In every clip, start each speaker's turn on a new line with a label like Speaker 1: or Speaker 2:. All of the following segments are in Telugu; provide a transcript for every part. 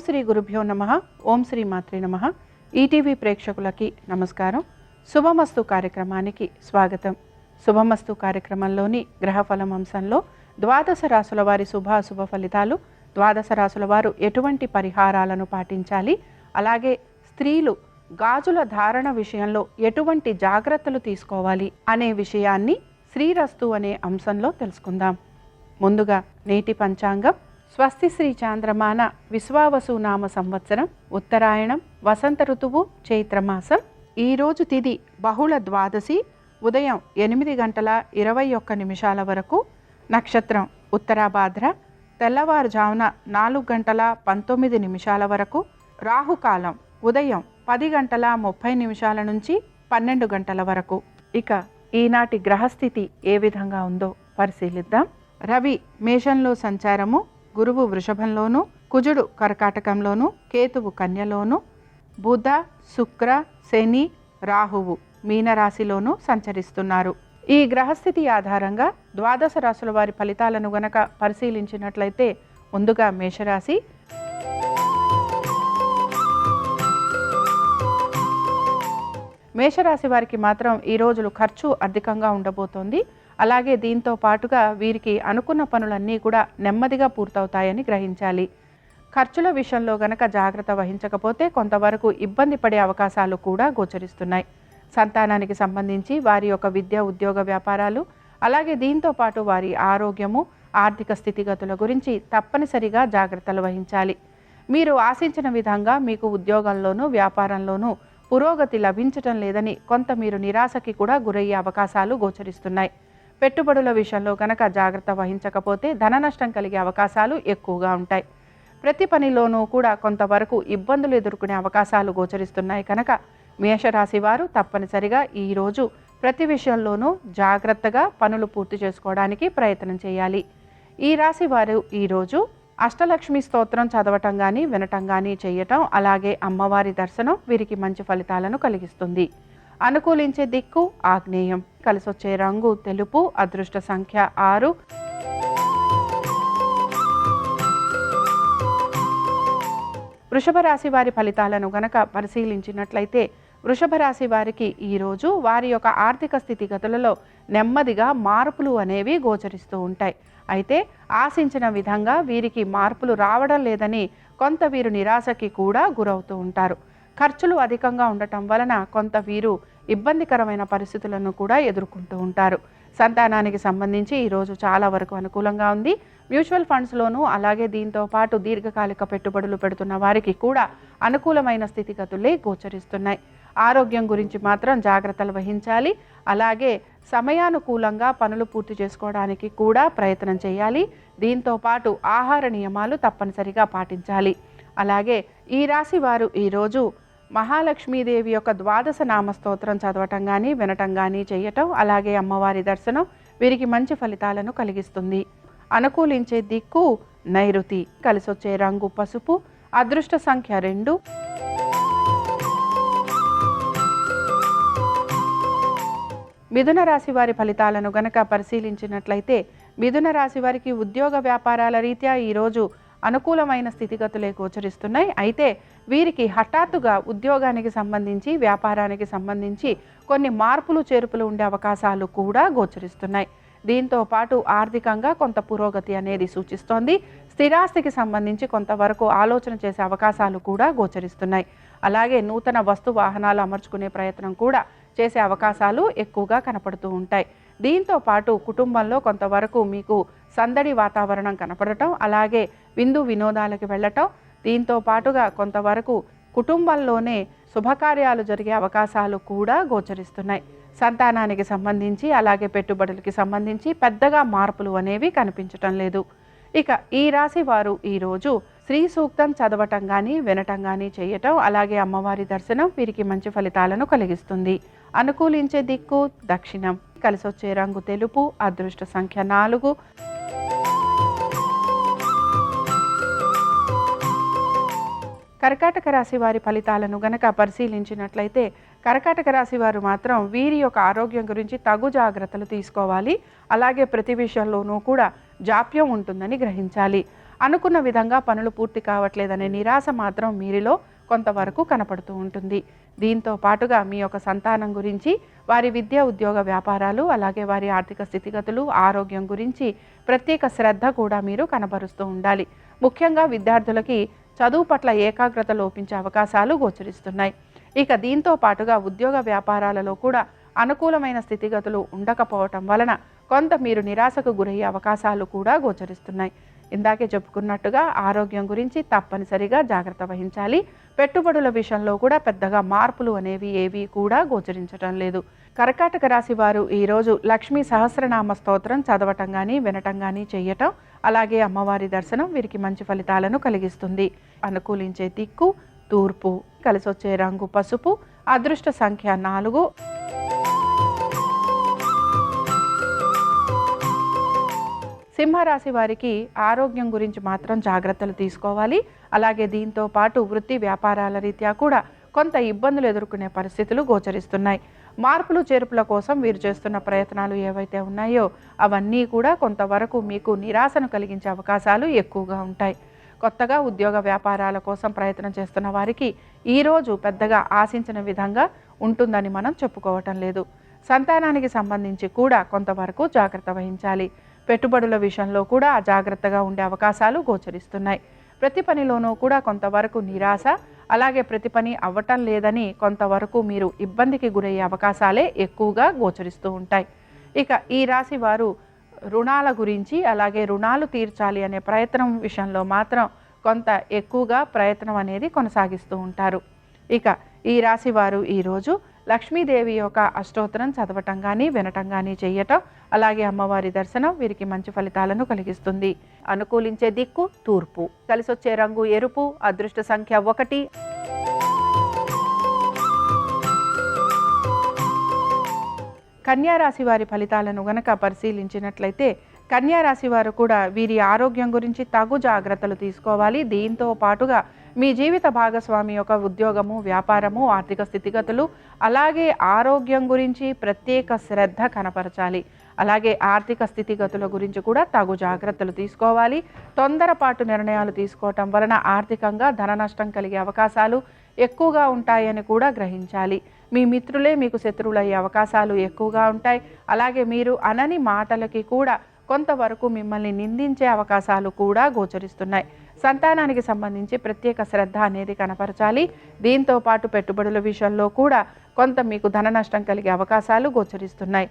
Speaker 1: శ్రీ గురుభ్యో నమః. ఓం శ్రీ మాత్రే నమః. ఈటీవీ ప్రేక్షకులకి నమస్కారం. శుభమస్తు కార్యక్రమానికి స్వాగతం. శుభమస్తు కార్యక్రమంలోని గ్రహఫలం అంశంలో ద్వాదశ రాశుల వారి శుభాశుభ ఫలితాలు, ద్వాదశ రాశుల వారు ఎటువంటి పరిహారాలను పాటించాలి, అలాగే స్త్రీలు గాజుల ధారణ విషయంలో ఎటువంటి జాగ్రత్తలు తీసుకోవాలి అనే విషయాన్ని శ్రీరస్తు అనే అంశంలో తెలుసుకుందాం. ముందుగా నేటి పంచాంగం. స్వస్తి శ్రీ చాంద్రమాన విశ్వావసు నామ సంవత్సరం, ఉత్తరాయణం, వసంత ఋతువు, చైత్రమాసం. ఈరోజు తిథి బహుళ ద్వాదశి, ఉదయం 8:21 వరకు. నక్షత్రం ఉత్తరాభాద్ర, తెల్లవారుజామున 4:19 వరకు. రాహుకాలం ఉదయం 10:30 నుంచి 12 వరకు. ఇక ఈనాటి గ్రహస్థితి ఏ విధంగా ఉందో పరిశీలిద్దాం. రవి మేషంలో సంచారము, గురువు వృషభంలోను, కుజుడు కర్కాటకంలోను, కేతువు కన్యలోను, బుధ, శుక్ర, శని, రాహువు మీనరాశిలోను సంచరిస్తున్నారు. ఈ గ్రహస్థితి ఆధారంగా ద్వాదశ రాశుల వారి ఫలితాలను గనక పరిశీలించినట్లయితే, ముందుగా మేషరాశి. మేషరాశి వారికి మాత్రం ఈ రోజులు ఖర్చు అధికంగా ఉండబోతోంది. అలాగే దీంతో పాటుగా వీరికి అనుకున్న పనులన్నీ కూడా నెమ్మదిగా పూర్తవుతాయని గ్రహించాలి. ఖర్చుల విషయంలో గనక జాగ్రత్త వహించకపోతే కొంతవరకు ఇబ్బంది పడే అవకాశాలు కూడా గోచరిస్తున్నాయి. సంతానానికి సంబంధించి వారి యొక్క విద్య, ఉద్యోగ, వ్యాపారాలు, అలాగే దీంతో పాటు వారి ఆరోగ్యము, ఆర్థిక స్థితిగతుల గురించి తప్పనిసరిగా జాగ్రత్తలు వహించాలి. మీరు ఆశించిన విధంగా మీకు ఉద్యోగంలోనూ వ్యాపారంలోనూ పురోగతి లభించటం లేదని కొంత మీరు నిరాశకి కూడా గురయ్యే అవకాశాలు గోచరిస్తున్నాయి. పెట్టుబడుల విషయంలో కనుక జాగ్రత్త వహించకపోతే ధన నష్టం కలిగే అవకాశాలు ఎక్కువగా ఉంటాయి. ప్రతి పనిలోనూ కూడా కొంతవరకు ఇబ్బందులు ఎదుర్కొనే అవకాశాలు గోచరిస్తున్నాయి కనుక మేషరాశి వారు తప్పనిసరిగా ఈరోజు ప్రతి విషయంలోనూ జాగ్రత్తగా పనులు పూర్తి చేసుకోవడానికి ప్రయత్నం చేయాలి. ఈ రాశి వారు ఈరోజు అష్టలక్ష్మి స్తోత్రం చదవటం కానీ వినటం కానీ చేయటం, అలాగే అమ్మవారి దర్శనం వీరికి మంచి ఫలితాలను కలిగిస్తుంది. అనుకూలించే దిక్కు ఆగ్నేయం. కలిసొచ్చే రంగు తెలుపు. అదృష్ట సంఖ్య 6. వృషభ రాశి వారి ఫలితాలను గనక పరిశీలించినట్లయితే, వృషభ రాశి వారికి ఈరోజు వారి యొక్క ఆర్థిక స్థితిగతులలో నెమ్మదిగా మార్పులు అనేవి గోచరిస్తూ ఉంటాయి. అయితే ఆశించిన విధంగా వీరికి మార్పులు రావడం లేదని కొంత వీరు నిరాశకి కూడా గురవుతూ ఉంటారు. ఖర్చులు అధికంగా ఉండటం వలన కొంత వీరు ఇబ్బందికరమైన పరిస్థితులను కూడా ఎదుర్కొంటూ ఉంటారు. సంతానానికి సంబంధించి ఈరోజు చాలా వరకు అనుకూలంగా ఉంది. మ్యూచువల్ ఫండ్స్లోనూ, అలాగే దీంతో పాటు దీర్ఘకాలిక పెట్టుబడులు పెడుతున్న వారికి కూడా అనుకూలమైన స్థితిగతులే గోచరిస్తున్నాయి. ఆరోగ్యం గురించి మాత్రం జాగ్రత్తలు వహించాలి. అలాగే సమయానుకూలంగా పనులు పూర్తి చేసుకోవడానికి కూడా ప్రయత్నం చేయాలి. దీంతో పాటు ఆహార నియమాలు తప్పనిసరిగా పాటించాలి. అలాగే ఈ రాశి వారు ఈరోజు మహాలక్ష్మీదేవి యొక్క ద్వాదశ నామస్తోత్రం చదవటం కానీ వినటం కానీ చేయటం, అలాగే అమ్మవారి దర్శనం వీరికి మంచి ఫలితాలను కలిగిస్తుంది. అనుకూలించే దిక్కు నైరుతి. కలిసొచ్చే రంగు పసుపు. అదృష్ట సంఖ్య 2. మిథున రాశి వారి ఫలితాలను గనక పరిశీలించినట్లయితే, మిథున రాశి వారికి ఉద్యోగ వ్యాపారాల రీత్యా ఈరోజు అనుకూలమైన స్థితిగతులే గోచరిస్తున్నాయి. అయితే వీరికి హఠాత్తుగా ఉద్యోగానికి సంబంధించి, వ్యాపారానికి సంబంధించి కొన్ని మార్పులు చేర్పులు ఉండే అవకాశాలు కూడా గోచరిస్తున్నాయి. దీంతో పాటు ఆర్థికంగా కొంత పురోగతి అనేది సూచిస్తోంది. స్థిరాస్తికి సంబంధించి కొంతవరకు ఆలోచన చేసే అవకాశాలు కూడా గోచరిస్తున్నాయి. అలాగే నూతన వస్తు వాహనాలు అమర్చుకునే ప్రయత్నం కూడా చేసే అవకాశాలు ఎక్కువగా కనపడుతూ ఉంటాయి. దీంతో పాటు కుటుంబంలో కొంతవరకు మీకు సందడి వాతావరణం కనపడటం, అలాగే విందు వినోదాలకు వెళ్ళటం, దీంతో పాటుగా కొంతవరకు కుటుంబంలోనే శుభకార్యాలు జరిగే అవకాశాలు కూడా గోచరిస్తున్నాయి. సంతానానికి సంబంధించి, అలాగే పెట్టుబడులకి సంబంధించి పెద్దగా మార్పులు అనేవి కనిపించటం లేదు. ఇక ఈ రాశి వారు ఈరోజు శ్రీ సూక్తం చదవటం కానీ వినటం కానీ చేయటం, అలాగే అమ్మవారి దర్శనం వీరికి మంచి ఫలితాలను కలిగిస్తుంది. అనుకూలించే దిక్కు దక్షిణం. కలిసొచ్చే రంగు తెలుపు. అదృష్ట సంఖ్య 4. కర్కాటక రాశి వారి ఫలితాలను గనక పరిశీలించినట్లయితే, కర్కాటక రాశి వారు మాత్రం వీరి యొక్క ఆరోగ్యం గురించి తగు జాగ్రత్తలు తీసుకోవాలి. అలాగే ప్రతి విషయంలోనూ కూడా జాప్యం ఉంటుందని గ్రహించాలి. అనుకున్న విధంగా పనులు పూర్తి కావట్లేదనే నిరాశ మాత్రం మీరిలో కొంతవరకు కనపడుతూ ఉంటుంది. దీంతో పాటుగా మీ యొక్క సంతానం గురించి, వారి విద్య, ఉద్యోగ, వ్యాపారాలు, అలాగే వారి ఆర్థిక స్థితిగతులు, ఆరోగ్యం గురించి ప్రత్యేక శ్రద్ధ కూడా మీరు కనబరుస్తూ ఉండాలి. ముఖ్యంగా విద్యార్థులకి చదువు పట్ల ఏకాగ్రత లోపించే అవకాశాలు గోచరిస్తున్నాయి. ఇక దీంతో పాటుగా ఉద్యోగ వ్యాపారాలలో కూడా అనుకూలమైన స్థితిగతులు ఉండకపోవటం వలన కొంత మీరు నిరాశకు గురయ్యే అవకాశాలు కూడా గోచరిస్తున్నాయి. ఇందాకే చెప్పుకున్నట్టుగా ఆరోగ్యం గురించి తప్పనిసరిగా జాగ్రత్త వహించాలి. పెట్టుబడుల విషయంలో కూడా పెద్దగా మార్పులు అనేవి ఏవి కూడా గోచరించటం లేదు. కర్కాటక రాశి వారు ఈరోజు లక్ష్మీ సహస్రనామ స్తోత్రం చదవటం కానీ వినటం కానీ చేయటం, అలాగే అమ్మవారి దర్శనం వీరికి మంచి ఫలితాలను కలిగిస్తుంది. అనుకూలించే దిక్కు తూర్పు, కలిసొచ్చే రంగు పసుపు, అదృష్ట సంఖ్య 4. సింహరాశి వారికి ఆరోగ్యం గురించి మాత్రం జాగ్రత్తలు తీసుకోవాలి. అలాగే దీంతో పాటు వృత్తి వ్యాపారాల రీత్యా కూడా కొంత ఇబ్బందులు ఎదుర్కొనే పరిస్థితులు గోచరిస్తున్నాయి. మార్పులు చేర్పుల కోసం వీరు చేస్తున్న ప్రయత్నాలు ఏవైతే ఉన్నాయో అవన్నీ కూడా కొంతవరకు మీకు నిరాశను కలిగించే అవకాశాలు ఎక్కువగా ఉంటాయి. కొత్తగా ఉద్యోగ వ్యాపారాల కోసం ప్రయత్నం చేస్తున్న వారికి ఈరోజు పెద్దగా ఆశించిన విధంగా ఉంటుందని మనం చెప్పుకోవటం లేదు. సంతానానికి సంబంధించి కూడా కొంతవరకు జాగ్రత్త వహించాలి. పెట్టుబడుల విషయంలో కూడా అజాగ్రత్తగా ఉండే అవకాశాలు గోచరిస్తున్నాయి. ప్రతి పనిలోనూ కూడా కొంతవరకు నిరాశ, అలాగే ప్రతి పని అవ్వటం లేదని కొంతవరకు మీరు ఇబ్బందికి గురయ్యే అవకాశాలే ఎక్కువగా గోచరిస్తూ ఉంటాయి. ఇక ఈ రాశి వారు రుణాల గురించి, అలాగే రుణాలు తీర్చాలి అనే ప్రయత్నం విషయంలో మాత్రం కొంత ఎక్కువగా ప్రయత్నం అనేది కొనసాగిస్తూ ఉంటారు. ఇక ఈ రాశి వారు ఈరోజు లక్ష్మీదేవి యొక్క అష్టోత్తరం చదవటం కానీ వినటం కానీ చేయటం, అలాగే అమ్మవారి దర్శనం వీరికి మంచి ఫలితాలను కలిగిస్తుంది. అనుకూలించే దిక్కు తూర్పు, కలిసొచ్చే రంగు ఎరుపు, అదృష్ట సంఖ్య 1. కన్యారాశి వారి ఫలితాలను గనక పరిశీలించినట్లయితే కన్యారాశి వారు కూడా వీరి ఆరోగ్యం గురించి తగు జాగ్రత్తలు తీసుకోవాలి. దీంతో పాటుగా మీ జీవిత భాగస్వామి యొక్క ఉద్యోగము, వ్యాపారము, ఆర్థిక స్థితిగతులు, అలాగే ఆరోగ్యం గురించి ప్రత్యేక శ్రద్ధ కనపరచాలి. అలాగే ఆర్థిక స్థితిగతుల గురించి కూడా తగు జాగ్రత్తలు తీసుకోవాలి. తొందరపాటు నిర్ణయాలు తీసుకోవటం వలన ఆర్థికంగా ధన నష్టం కలిగే అవకాశాలు ఎక్కువగా ఉంటాయని కూడా గ్రహించాలి. మీ మిత్రులే మీకు శత్రువులయ్యే అవకాశాలు ఎక్కువగా ఉంటాయి. అలాగే మీరు అనని మాటలకి కూడా కొంతవరకు మిమ్మల్ని నిందించే అవకాశాలు కూడా గోచరిస్తున్నాయి. సంతానానికి సంబంధించి ప్రత్యేక శ్రద్ధ అనేది కనపరచాలి. దీంతో పాటు పెట్టుబడుల విషయంలో కూడా కొంత మీకు ధన నష్టం కలిగే అవకాశాలు గోచరిస్తున్నాయి.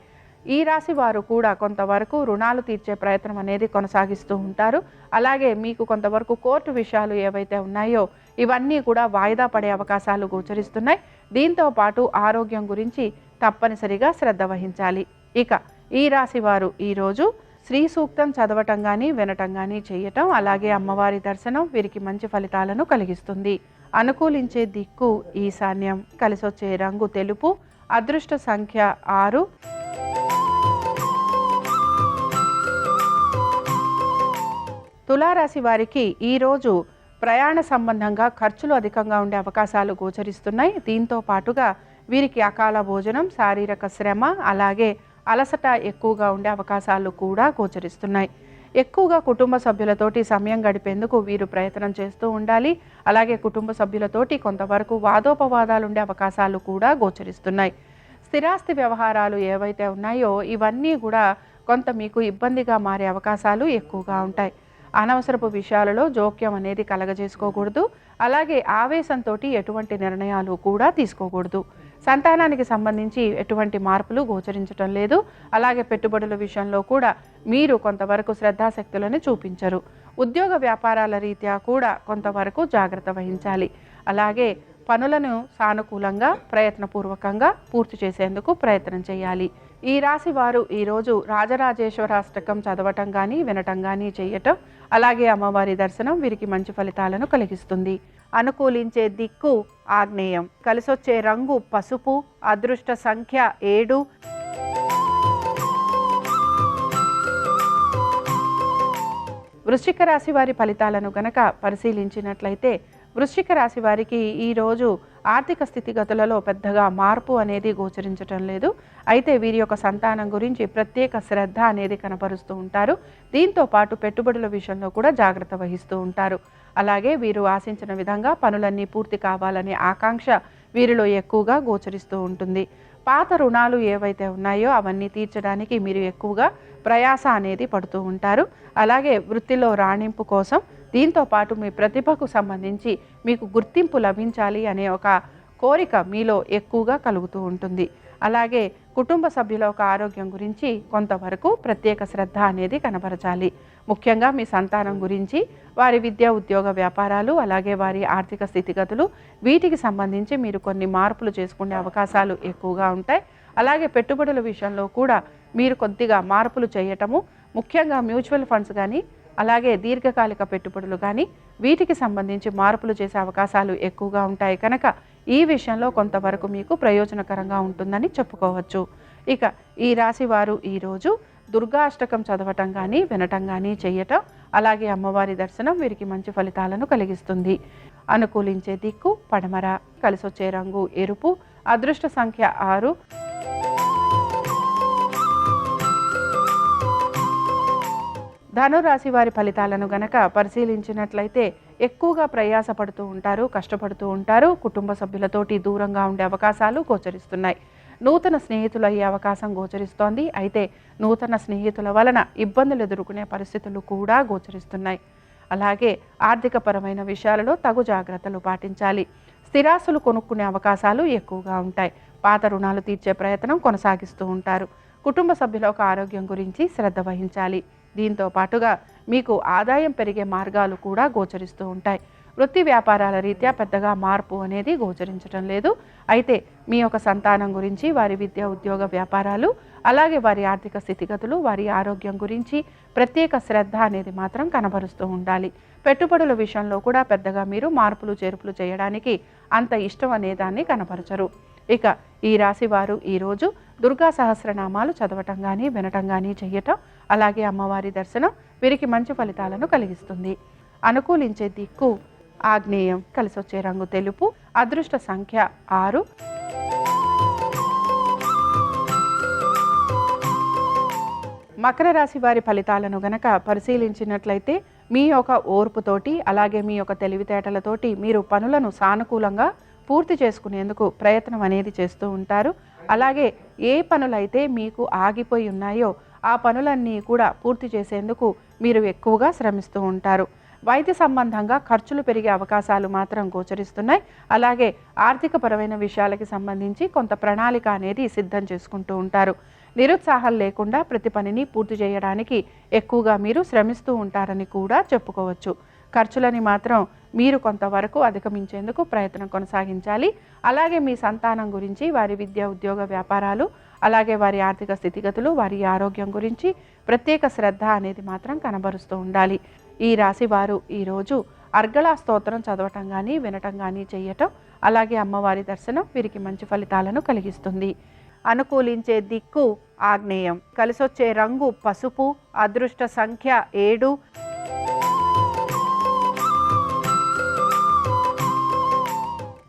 Speaker 1: ఈ రాశి వారు కూడా కొంతవరకు రుణాలు తీర్చే ప్రయత్నం అనేది కొనసాగిస్తూ ఉంటారు. అలాగే మీకు కొంతవరకు కోర్టు విషయాలు ఏవైతే ఉన్నాయో ఇవన్నీ కూడా వాయిదా పడే అవకాశాలు గోచరిస్తున్నాయి. దీంతో పాటు ఆరోగ్యం గురించి తప్పనిసరిగా శ్రద్ధ వహించాలి. ఇక ఈ రాశి వారు ఈరోజు శ్రీ సూక్తం చదవటం కానీ వినటం కానీ చేయటం, అలాగే అమ్మవారి దర్శనం వీరికి మంచి ఫలితాలను కలిగిస్తుంది. అనుకూలించే దిక్కు ఈశాన్యం, కలిసొచ్చే రంగు తెలుపు, అదృష్ట సంఖ్య 6. తులారాశి వారికి ఈరోజు ప్రయాణ సంబంధంగా ఖర్చులు అధికంగా ఉండే అవకాశాలు గోచరిస్తున్నాయి. దీంతో పాటుగా వీరికి అకాల భోజనం, శారీరక శ్రమ, అలాగే అలసట ఎక్కువగా ఉండే అవకాశాలు కూడా గోచరిస్తున్నాయి. ఎక్కువగా కుటుంబ సభ్యులతోటి సమయం గడిపేందుకు వీరు ప్రయత్నం చేస్తూ ఉండాలి. అలాగే కుటుంబ సభ్యులతోటి కొంతవరకు వాదోపవాదాలు ఉండే అవకాశాలు కూడా గోచరిస్తున్నాయి. స్థిరాస్తి వ్యవహారాలు ఏవైతే ఉన్నాయో ఇవన్నీ కూడా కొంత మీకు ఇబ్బందిగా మారే అవకాశాలు ఎక్కువగా ఉంటాయి. అనవసరపు విషయాలలో జోక్యం అనేది కలగజేసుకోకూడదు. అలాగే ఆవేశంతో ఎటువంటి నిర్ణయాలు కూడా తీసుకోకూడదు. సంతానానికి సంబంధించి ఎటువంటి మార్పులు గోచరించటం లేదు. అలాగే పెట్టుబడుల విషయంలో కూడా మీరు కొంతవరకు శ్రద్ధాశక్తులను చూపించరు. ఉద్యోగ వ్యాపారాల రీత్యా కూడా కొంతవరకు జాగ్రత్త వహించాలి. అలాగే పనులను సానుకూలంగా ప్రయత్నపూర్వకంగా పూర్తి చేసేందుకు ప్రయత్నం చేయాలి. ఈ రాశి వారు ఈరోజు రాజరాజేశ్వరాష్టకం చదవటం కానీ వినటం కానీ చేయటం, అలాగే అమ్మవారి దర్శనం వీరికి మంచి ఫలితాలను కలిగిస్తుంది. అనుకూలించే దిక్కు ఆగ్నేయం, కలిసొచ్చే రంగు పసుపు, అదృష్ట సంఖ్య 7. వృశ్చిక రాశి వారి ఫలితాలను గనక పరిశీలించినట్లయితే వృశ్చిక రాశి వారికి ఈరోజు ఆర్థిక స్థితిగతులలో పెద్దగా మార్పు అనేది గోచరించటం లేదు. అయితే వీరి యొక్క సంతానం గురించి ప్రత్యేక శ్రద్ధ అనేది కనపరుస్తూ ఉంటారు. దీంతో పాటు పెట్టుబడుల విషయంలో కూడా జాగ్రత్త వహిస్తూ ఉంటారు. అలాగే వీరు ఆశించిన విధంగా పనులన్నీ పూర్తి కావాలనే ఆకాంక్ష వీరిలో ఎక్కువగా గోచరిస్తూ ఉంటుంది. పాత రుణాలు ఏవైతే ఉన్నాయో అవన్నీ తీర్చడానికి మీరు ఎక్కువగా ప్రయాస అనేది పడుతూ ఉంటారు. అలాగే వృత్తిలో రాణింపు కోసం దీంతో పాటు మీ ప్రతిభకు సంబంధించి మీకు గుర్తింపు లభించాలి అనే ఒక కోరిక మీలో ఎక్కువగా కలుగుతూ ఉంటుంది. అలాగే కుటుంబ సభ్యుల ఒక ఆరోగ్యం గురించి కొంతవరకు ప్రత్యేక శ్రద్ధ అనేది కనబరచాలి. ముఖ్యంగా మీ సంతానం గురించి, వారి విద్య, ఉద్యోగ, వ్యాపారాలు, అలాగే వారి ఆర్థిక స్థితిగతులు, వీటికి సంబంధించి మీరు కొన్ని మార్పులు చేసుకునే అవకాశాలు ఎక్కువగా ఉంటాయి. అలాగే పెట్టుబడుల విషయంలో కూడా మీరు కొద్దిగా మార్పులు చేయటము, ముఖ్యంగా మ్యూచువల్ ఫండ్స్ కానీ, అలాగే దీర్ఘకాలిక పెట్టుబడులు కానీ, వీటికి సంబంధించి మార్పులు చేసే అవకాశాలు ఎక్కువగా ఉంటాయి కనుక ఈ విషయంలో కొంతవరకు మీకు ప్రయోజనకరంగా ఉంటుందని చెప్పుకోవచ్చు. ఇక ఈ రాశి వారు ఈరోజు దుర్గా అష్టకం చదవటం కానీ, వినటం కానీ చేయటం, అలాగే అమ్మవారి దర్శనం వీరికి మంచి ఫలితాలను కలిగిస్తుంది. అనుకూలించే దిక్కు పడమర, కలిసొచ్చే రంగు ఎరుపు, అదృష్ట సంఖ్య 6. ధనురాశి వారి ఫలితాలను గనక పరిశీలించినట్లయితే ఎక్కువగా ప్రయాసపడుతూ ఉంటారు, కష్టపడుతూ ఉంటారు. కుటుంబ సభ్యులతోటి దూరంగా ఉండే అవకాశాలు గోచరిస్తున్నాయి. నూతన స్నేహితులు అయ్యే అవకాశం గోచరిస్తోంది. అయితే నూతన స్నేహితుల వలన ఇబ్బందులు ఎదుర్కొనే పరిస్థితులు కూడా గోచరిస్తున్నాయి. అలాగే ఆర్థికపరమైన విషయాలలో తగు జాగ్రత్తలు పాటించాలి. స్థిరాస్తులు కొనుక్కునే అవకాశాలు ఎక్కువగా ఉంటాయి. పాత రుణాలు తీర్చే ప్రయత్నం కొనసాగిస్తూ ఉంటారు. కుటుంబ సభ్యుల ఒక ఆరోగ్యం గురించి శ్రద్ధ వహించాలి. దీంతో పాటుగా మీకు ఆదాయం పెరిగే మార్గాలు కూడా గోచరిస్తూ ఉంటాయి. వృత్తి వ్యాపారాల రీత్యా పెద్దగా మార్పు అనేది గోచరించడం లేదు. అయితే మీ యొక్క సంతానం గురించి, వారి విద్య, ఉద్యోగ, వ్యాపారాలు, అలాగే వారి ఆర్థిక స్థితిగతులు, వారి ఆరోగ్యం గురించి ప్రత్యేక శ్రద్ధ అనేది మాత్రం కనబరుస్తూ ఉండాలి. పెట్టుబడుల విషయంలో కూడా పెద్దగా మీరు మార్పులు చేర్పులు చేయడానికి అంత ఇష్టం అనేదాన్ని కనపరచరు. ఇక ఈ రాశి వారు ఈరోజు దుర్గా సహస్రనామాలు చదవటం కానీ, వినటం కానీ చేయటం, అలాగే అమ్మవారి దర్శనం వీరికి మంచి ఫలితాలను కలిగిస్తుంది. అనుకూలించే దిక్కు ఆగ్నేయం, కలిసొచ్చే రంగు తెలుపు, అదృష్ట సంఖ్య 6. మకర రాశి వారి ఫలితాలను గనక పరిశీలించినట్లయితే మీ యొక్క ఓర్పుతోటి, అలాగే మీ యొక్క తెలివితేటలతోటి మీరు పనులను సానుకూలంగా పూర్తి చేసుకునేందుకు ప్రయత్నం అనేది చేస్తూ ఉంటారు. అలాగే ఏ పనులైతే మీకు ఆగిపోయి ఉన్నాయో ఆ పనులన్నీ కూడా పూర్తి చేసేందుకు మీరు ఎక్కువగా శ్రమిస్తూ ఉంటారు. వైద్య సంబంధంగా ఖర్చులు పెరిగే అవకాశాలు మాత్రం గోచరిస్తున్నాయి. అలాగే ఆర్థికపరమైన విషయాలకి సంబంధించి కొంత ప్రణాళిక అనేది సిద్ధం చేసుకుంటూ ఉంటారు. నిరుత్సాహం లేకుండా ప్రతి పనిని పూర్తి చేయడానికి ఎక్కువగా మీరు శ్రమిస్తూ ఉంటారని కూడా చెప్పుకోవచ్చు. ఖర్చులని మాత్రం మీరు కొంతవరకు అధిగమించేందుకు ప్రయత్నం కొనసాగించాలి. అలాగే మీ సంతానం గురించి, వారి విద్య, ఉద్యోగ, వ్యాపారాలు, అలాగే వారి ఆర్థిక స్థితిగతులు, వారి ఆరోగ్యం గురించి ప్రత్యేక శ్రద్ధ అనేది మాత్రం కనబరుస్తూ ఉండాలి. ఈ రాశి వారు ఈరోజు అర్గళా స్తోత్రం చదవటం కానీ, వినటం కానీ చేయటం, అలాగే అమ్మవారి దర్శనం వీరికి మంచి ఫలితాలను కలిగిస్తుంది. అనుకూలించే దిక్కు ఆగ్నేయం, కలిసొచ్చే రంగు పసుపు, అదృష్ట సంఖ్య 7.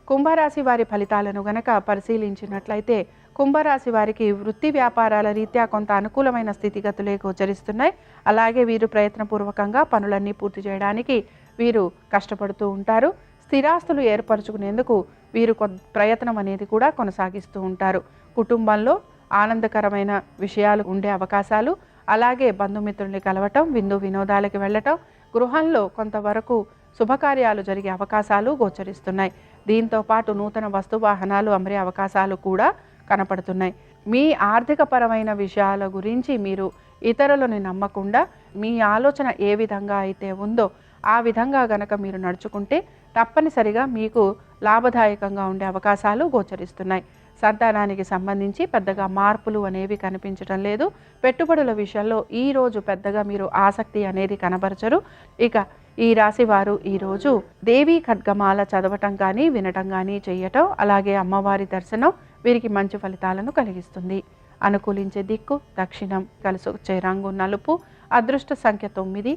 Speaker 1: కుంభరాశి వారి ఫలితాలను గనక పరిశీలించినట్లయితే కుంభరాశి వారికి వృత్తి వ్యాపారాల రీత్యా కొంత అనుకూలమైన స్థితిగతులే గోచరిస్తున్నాయి. అలాగే వీరు ప్రయత్నపూర్వకంగా పనులన్నీ పూర్తి చేయడానికి వీరు కష్టపడుతూ ఉంటారు. స్థిరాస్తులు ఏర్పరచుకునేందుకు వీరు ప్రయత్నం అనేది కూడా కొనసాగిస్తూ ఉంటారు. కుటుంబంలో ఆనందకరమైన విషయాలు ఉండే అవకాశాలు, అలాగే బంధుమిత్రుల్ని కలవటం, విందు వినోదాలకు వెళ్ళటం, గృహంలో కొంతవరకు శుభకార్యాలు జరిగే అవకాశాలు గోచరిస్తున్నాయి. దీంతో పాటు నూతన వస్తువాహనాలు అమరే అవకాశాలు కూడా కనపడుతున్నాయి. మీ ఆర్థికపరమైన విషయాల గురించి మీరు ఇతరులను నమ్మకుండా మీ ఆలోచన ఏ విధంగా అయితే ఉందో ఆ విధంగా గనక మీరు నడుచుకుంటే తప్పనిసరిగా మీకు లాభదాయకంగా ఉండే అవకాశాలు గోచరిస్తున్నాయి. సంతానానికి సంబంధించి పెద్దగా మార్పులు అనేవి కనిపించడం లేదు. పెట్టుబడుల విషయంలో ఈరోజు పెద్దగా మీరు ఆసక్తి అనేది కనబరచరు. ఇక ఈ రాశి వారు ఈరోజు దేవీ ఖడ్గమాల చదవటం కానీ, వినటం కానీ చేయటం, అలాగే అమ్మవారి దర్శనం వీరికి మంచి ఫలితాలను కలిగిస్తుంది. అనుకూలించే దిక్కు దక్షిణం, కలిసొచ్చే రంగు నలుపు, అదృష్ట సంఖ్య 9.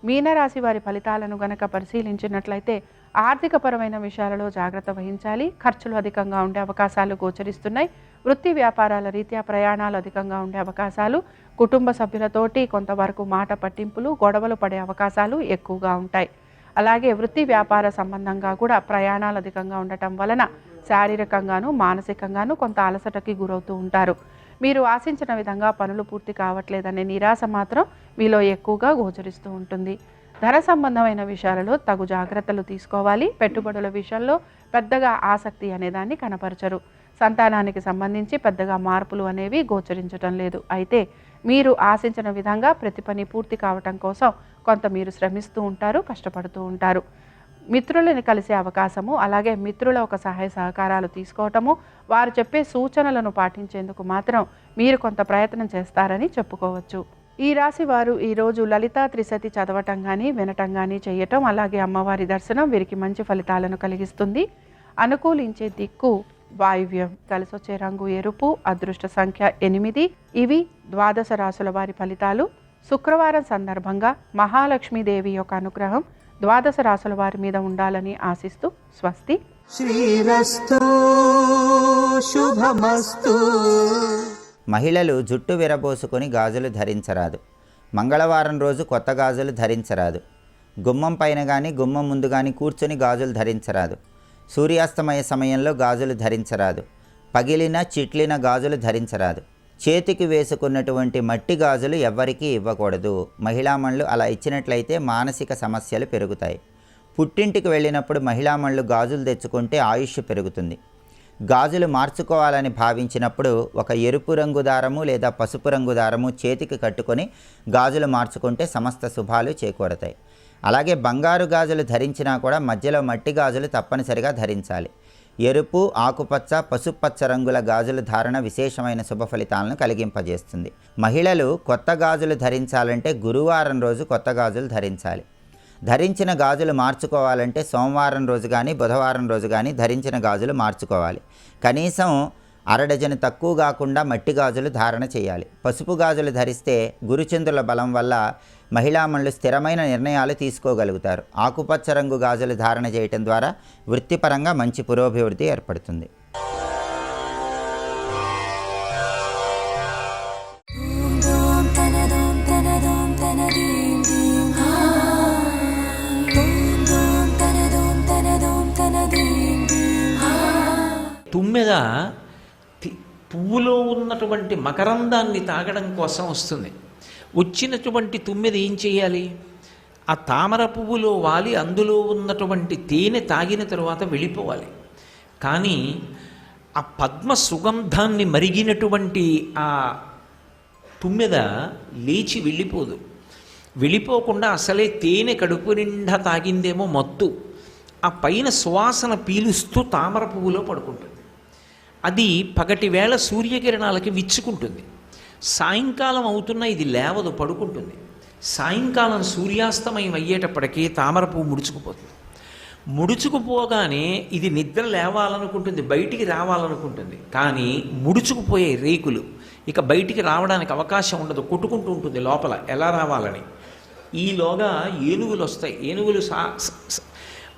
Speaker 1: మీనరాశి వారి ఫలితాలను గనక పరిశీలించినట్లయితే ఆర్థికపరమైన విషయాలలో జాగ్రత్త వహించాలి. ఖర్చులు అధికంగా ఉండే అవకాశాలు గోచరిస్తున్నాయి. వృత్తి వ్యాపారాల రీత్యా ప్రయాణాలు అధికంగా ఉండే అవకాశాలు, కుటుంబ సభ్యులతోటి కొంతవరకు మాట పట్టింపులు, గొడవలు పడే అవకాశాలు ఎక్కువగా ఉంటాయి. అలాగే వృత్తి వ్యాపార సంబంధంగా కూడా ప్రయాణాలు అధికంగా ఉండటం వలన శారీరకంగాను మానసికంగాను కొంత అలసటకి గురవుతూ ఉంటారు. మీరు ఆశించిన విధంగా పనులు పూర్తి కావట్లేదనే నిరాశ మాత్రం మీలో ఎక్కువగా గోచరిస్తూ ఉంటుంది. ధన సంబంధమైన విషయాలలో తగు జాగ్రత్తలు తీసుకోవాలి. పెట్టుబడుల విషయంలో పెద్దగా ఆసక్తి అనేదాన్ని కనపరచరు. సంతానానికి సంబంధించి పెద్దగా మార్పులు అనేవి గోచరించటం లేదు. అయితే మీరు ఆశించిన విధంగా ప్రతి పని పూర్తి కావటం కోసం కొంత మీరు శ్రమిస్తూ ఉంటారు, కష్టపడుతూ ఉంటారు. మిత్రులని కలిసే అవకాశము, అలాగే మిత్రుల ఒక సహాయ సహకారాలు తీసుకోవటము, వారు చెప్పే సూచనలను పాటించేందుకు మాత్రం మీరు కొంత ప్రయత్నం చేస్తారని చెప్పుకోవచ్చు. ఈ రాశి వారు ఈరోజు లలితా త్రిశతి చదవటం కానీ వినటం కానీ చేయటం, అలాగే అమ్మవారి దర్శనం వీరికి మంచి ఫలితాలను కలిగిస్తుంది. అనుకూలించే దిక్కు వాయువ్యం. కలిసొచ్చే రంగు ఎరుపు. అదృష్ట సంఖ్య 8. ఇవి ద్వాదశ రాశుల వారి ఫలితాలు. శుక్రవారం సందర్భంగా మహాలక్ష్మీదేవి యొక్క అనుగ్రహం ద్వాదశ రాశుల వారి మీద ఉండాలని ఆశిస్తూ స్వస్తి.
Speaker 2: శ్రీరస్తు శుభమస్తు.
Speaker 3: మహిళలు జుట్టు విరబోసుకొని గాజులు ధరించరాదు. మంగళవారం రోజు కొత్త గాజులు ధరించరాదు. గుమ్మం పైన కానీ గుమ్మం ముందు కానీ కూర్చొని గాజులు ధరించరాదు. సూర్యాస్తమయ సమయంలో గాజులు ధరించరాదు. పగిలిన చిట్లిన గాజులు ధరించరాదు. చేతికి వేసుకున్నటువంటి మట్టి గాజులు ఎవ్వరికీ ఇవ్వకూడదు. మహిళామణులు అలా ఇచ్చినట్లయితే మానసిక సమస్యలు పెరుగుతాయి. పుట్టింటికి వెళ్ళినప్పుడు మహిళామణులు గాజులు తెచ్చుకుంటే ఆయుష్ పెరుగుతుంది. గాజులు మార్చుకోవాలని భావించినప్పుడు ఒక ఎరుపు రంగు దారము లేదా పసుపు రంగు దారము చేతికి కట్టుకొని గాజులు మార్చుకుంటే సమస్త శుభాలు చేకూరతాయి. అలాగే బంగారు గాజులు ధరించినా కూడా మధ్యలో మట్టి గాజులు తప్పనిసరిగా ధరించాలి. ఎరుపు, ఆకుపచ్చ, పసుపచ్చ రంగుల గాజుల ధారణ విశేషమైన శుభ ఫలితాలను కలిగింపజేస్తుంది. మహిళలు కొత్త గాజులు ధరించాలంటే గురువారం రోజు కొత్త గాజులు ధరించాలి. ధరించిన గాజులు మార్చుకోవాలంటే సోమవారం రోజు కానీ బుధవారం రోజు కానీ ధరించిన గాజులు మార్చుకోవాలి. కనీసం అరడజను తక్కువ కాకుండా మట్టి గాజులు ధారణ చేయాలి. పసుపు గాజులు ధరిస్తే గురుచంద్రుల బలం వల్ల మహిళామణులు స్థిరమైన నిర్ణయాలు తీసుకోగలుగుతారు. ఆకుపచ్చ రంగు గాజులు ధారణ చేయటం ద్వారా వృత్తిపరంగా మంచి పురోభివృద్ధి ఏర్పడుతుంది.
Speaker 4: తుమ్మెద పువ్వులో ఉన్నటువంటి మకరందాన్ని తాగడం కోసం వస్తుంది. వచ్చినటువంటి తుమ్మెద ఏం చేయాలి? ఆ తామర పువ్వులో వాలి అందులో ఉన్నటువంటి తేనె తాగిన తరువాత వెళ్ళిపోవాలి. కానీ ఆ పద్మ సుగంధాన్ని మరిగినటువంటి ఆ తుమ్మెద లేచి వెళ్ళిపోదు. వెళ్ళిపోకుండా అసలే తేనె కడుపు నిండా తాగిందేమో మత్తు, ఆ పైన సువాసన పీలుస్తూ తామర పువ్వులో పడుకుంటుంది. అది పగటి వేళ సూర్యకిరణాలకి విచ్చుకుంటుంది. సాయంకాలం అవుతున్న ఇది లేవదు, పడుకుంటుంది. సాయంకాలం సూర్యాస్తమయం అయ్యేటప్పటికీ తామర పువ్వు ముడుచుకుపోతుంది. ముడుచుకుపోగానే ఇది నిద్ర లేవాలనుకుంటుంది, బయటికి రావాలనుకుంటుంది. కానీ ముడుచుకుపోయే రేకులు ఇక బయటికి రావడానికి అవకాశం ఉండదు, కొట్టుకుంటూ ఉంటుంది లోపల ఎలా రావాలని. ఈలోగా ఏనుగులు వస్తాయి. ఏనుగులు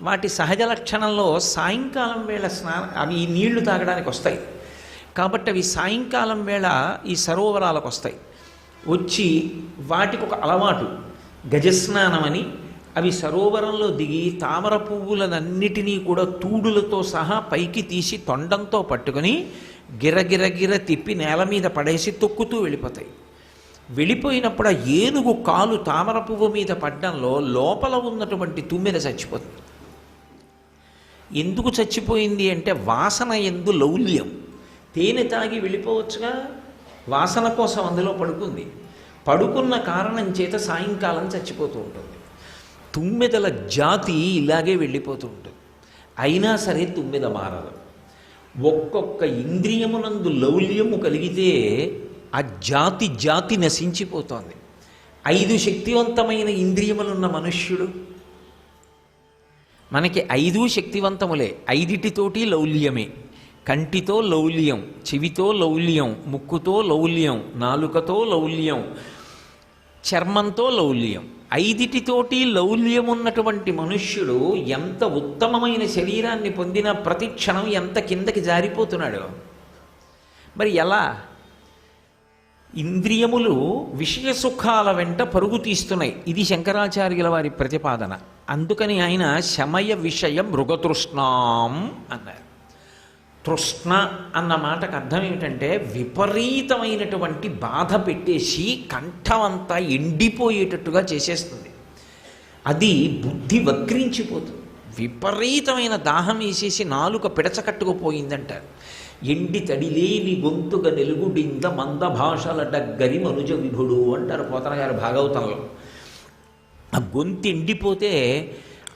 Speaker 4: వాటి సహజ లక్షణంలో సాయంకాలం వేళ అవి నీళ్లు తాగడానికి వస్తాయి. కాబట్టి అవి సాయంకాలం వేళ ఈ సరోవరాలకు వస్తాయి. వచ్చి వాటికి ఒక అలవాటు గజస్నానం అని. అవి సరోవరంలో దిగి తామర పువ్వులనన్నిటినీ కూడా తూడులతో సహా పైకి తీసి తొండంతో పట్టుకొని గిరగిరగిర తిప్పి నేల మీద పడేసి తొక్కుతూ వెళ్ళిపోతాయి. వెళ్ళిపోయినప్పుడు ఆ ఏనుగు కాలు తామర పువ్వు మీద పడ్డంలో లోపల ఉన్నటువంటి తుమ్మెద చచ్చిపోతుంది. ఎందుకు చచ్చిపోయింది అంటే వాసన ఎందు లౌల్యం. తేనె తాగి వెళ్ళిపోవచ్చుగా, వాసన కోసం అందులో పడుకుంది. పడుకున్న కారణం చేత సాయంకాలం చచ్చిపోతూ ఉంటుంది. తుమ్మెదల జాతి ఇలాగే వెళ్ళిపోతూ ఉంటుంది. అయినా సరే తుమ్మెద మారదు. ఒక్కొక్క ఇంద్రియమునందు లౌల్యము కలిగితే ఆ జాతి నశించిపోతోంది. 5 శక్తివంతమైన ఇంద్రియములున్న మనుష్యుడు, మనకి 5 శక్తివంతములే, 5టితోటి లౌల్యమే. కంటితో లౌల్యం, చెవితో లౌల్యం, ముక్కుతో లౌల్యం, నాలుకతో లౌల్యం, చర్మంతో లౌల్యం. ఐదిటితోటి లౌల్యమున్నటువంటి మనుష్యుడు ఎంత ఉత్తమమైన శరీరాన్ని పొందిన ప్రతి క్షణం ఎంత కిందకి జారిపోతున్నాడు. మరి ఎలా? ఇంద్రియములు విషయ సుఖాల వెంట పరుగు తీస్తున్నాయి. ఇది శంకరాచార్యుల వారి ప్రతిపాదన. అందుకని ఆయన శమయ విషయం మృగతృష్ణాం అన్నారు. తృష్ణ అన్న మాటకు అర్థం ఏమిటంటే విపరీతమైనటువంటి బాధ పెట్టేసి కంఠమంతా ఎండిపోయేటట్టుగా చేసేస్తుంది. అది బుద్ధి వక్రించిపోతుంది. విపరీతమైన దాహం వేసేసి నాలుక పిడచకట్టుకుపోయిందంటారు. ఎండి తడిలేని గొంతుగ నెలుగుడింద మంద భాషల డగ్గరి మనుజ విభుడు అంటారు పోతన గారి భాగవతంలో. ఆ గొంతు ఎండిపోతే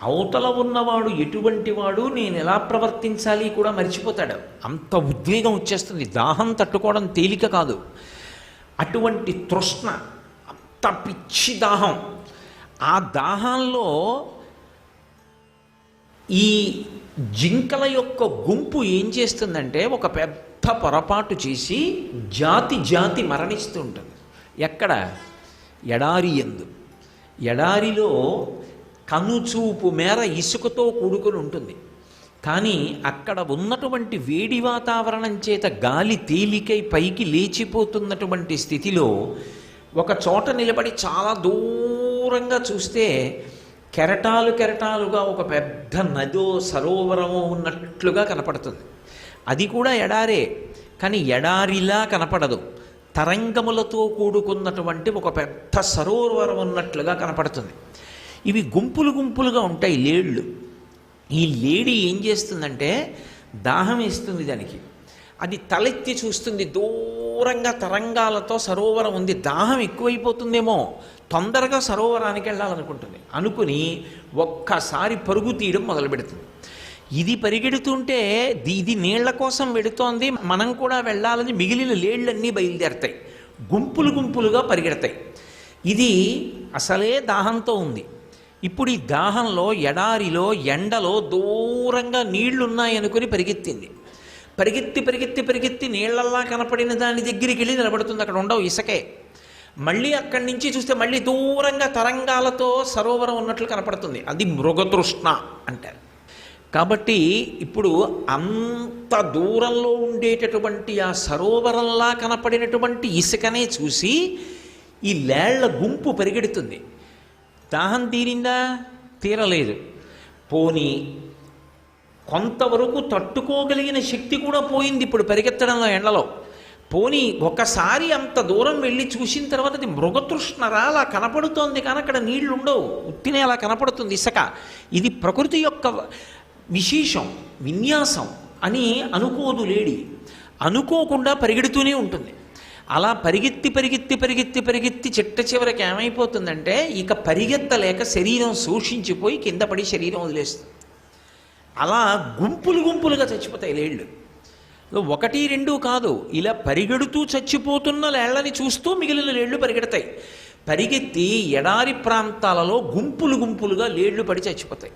Speaker 4: అవతల ఉన్నవాడు ఎటువంటి వాడు, నేను ఎలా ప్రవర్తించాలి కూడా మర్చిపోతాడు. అంత ఉద్వేగం వచ్చేస్తుంది. దాహం తట్టుకోవడం తేలిక కాదు. అటువంటి తృష్ణ, అంత పిచ్చి దాహం. ఆ దాహంలో ఈ జింకల యొక్క గుంపు ఏం చేస్తుందంటే ఒక పెద్ద పొరపాటు చేసి జాతి జాతి మరణిస్తూ ఉంటుంది. ఎక్కడ? ఎడారి యందు. ఎడారిలో కనుచూపు మేర ఇసుకతో కూడుకుని ఉంటుంది. కానీ అక్కడ ఉన్నటువంటి వేడి వాతావరణం చేత గాలి తేలికై పైకి లేచిపోతున్నటువంటి స్థితిలో ఒక చోట నిలబడి చాలా దూరంగా చూస్తే కెరటాలు కెరటాలుగా ఒక పెద్ద నదో సరోవరమో ఉన్నట్లుగా కనపడుతుంది. అది కూడా ఎడారే, కానీ ఎడారిలా కనపడదు. తరంగములతో కూడుకున్నటువంటి ఒక పెద్ద సరోవరం ఉన్నట్లుగా కనపడుతుంది. ఇవి గుంపులు గుంపులుగా ఉంటాయి లేళ్ళు. ఈ లేడి ఏం చేస్తుందంటే దాహం వేస్తుంది దానికి. అది తలెత్తి చూస్తుంది, దూరంగా తరంగాలతో సరోవరం ఉంది. దాహం ఎక్కువైపోతుందేమో, తొందరగా సరోవరానికి వెళ్ళాలనుకుంటుంది. అనుకుని ఒక్కసారి పరుగు తీయడం మొదలు పెడుతుంది. ఇది పరిగెడుతుంటే ఇది నీళ్ల కోసం వెడుతోంది, మనం కూడా వెళ్ళాలని మిగిలిన లేళ్ళన్నీ బయలుదేరతాయి. గుంపులు గుంపులుగా పరిగెడతాయి. ఇది అసలే దాహంతో ఉంది. ఇప్పుడు ఈ దాహంలో ఎడారిలో ఎండలో దూరంగా నీళ్లున్నాయనుకుని పరిగెత్తింది. పరిగెత్తి పరిగెత్తి పరిగెత్తి నీళ్లల్లా కనపడిన దాని దగ్గరికి వెళ్ళి నిలబడుతుంది. అక్కడ ఉండవు, ఇసకే. మళ్ళీ అక్కడి నుంచి చూస్తే మళ్ళీ దూరంగా తరంగాలతో సరోవరం ఉన్నట్లు కనపడుతుంది. అది మృగతృష్ణ అంటారు. కాబట్టి ఇప్పుడు అంత దూరంలో ఉండేటటువంటి ఆ సరోవరంలా కనపడినటువంటి ఇసుకనే చూసి ఈ లేళ్ల గుంపు పరిగెడుతుంది. దాహం తీరిందా? తీరలేదు. పోనీ కొంతవరకు తట్టుకోగలిగిన శక్తి కూడా పోయింది ఇప్పుడు పరిగెత్తడంలో, ఎండలో. పోనీ ఒకసారి అంత దూరం వెళ్ళి చూసిన తర్వాత అది మృగతృష్ణరా అలా కనపడుతోంది, కానీ అక్కడ నీళ్లు ఉండవు, ఉత్తినే అలా కనపడుతుంది ఇసుక. ఇది ప్రకృతి యొక్క విశేషం, విన్యాసం అని అనుకోదు లేడి. అనుకోకుండా పరిగెడుతూనే ఉంటుంది. అలా పరిగెత్తి పరిగెత్తి పరిగెత్తి పరిగెత్తి చిట్ట చివరికి ఏమైపోతుందంటే ఇక పరిగెత్తలేక శరీరం శోషించిపోయి కింద పడి శరీరం వదిలేస్తుంది. అలా గుంపులు గుంపులుగా చచ్చిపోతాయి లేళ్ళు. ఒకటి రెండు కాదు, ఇలా పరిగెడుతూ చచ్చిపోతున్న లేళ్లని చూస్తూ మిగిలిన లేళ్ళు పరిగెడతాయి. పరిగెత్తి ఎడారి ప్రాంతాలలో గుంపులు గుంపులుగా లేళ్ళు పడి చచ్చిపోతాయి.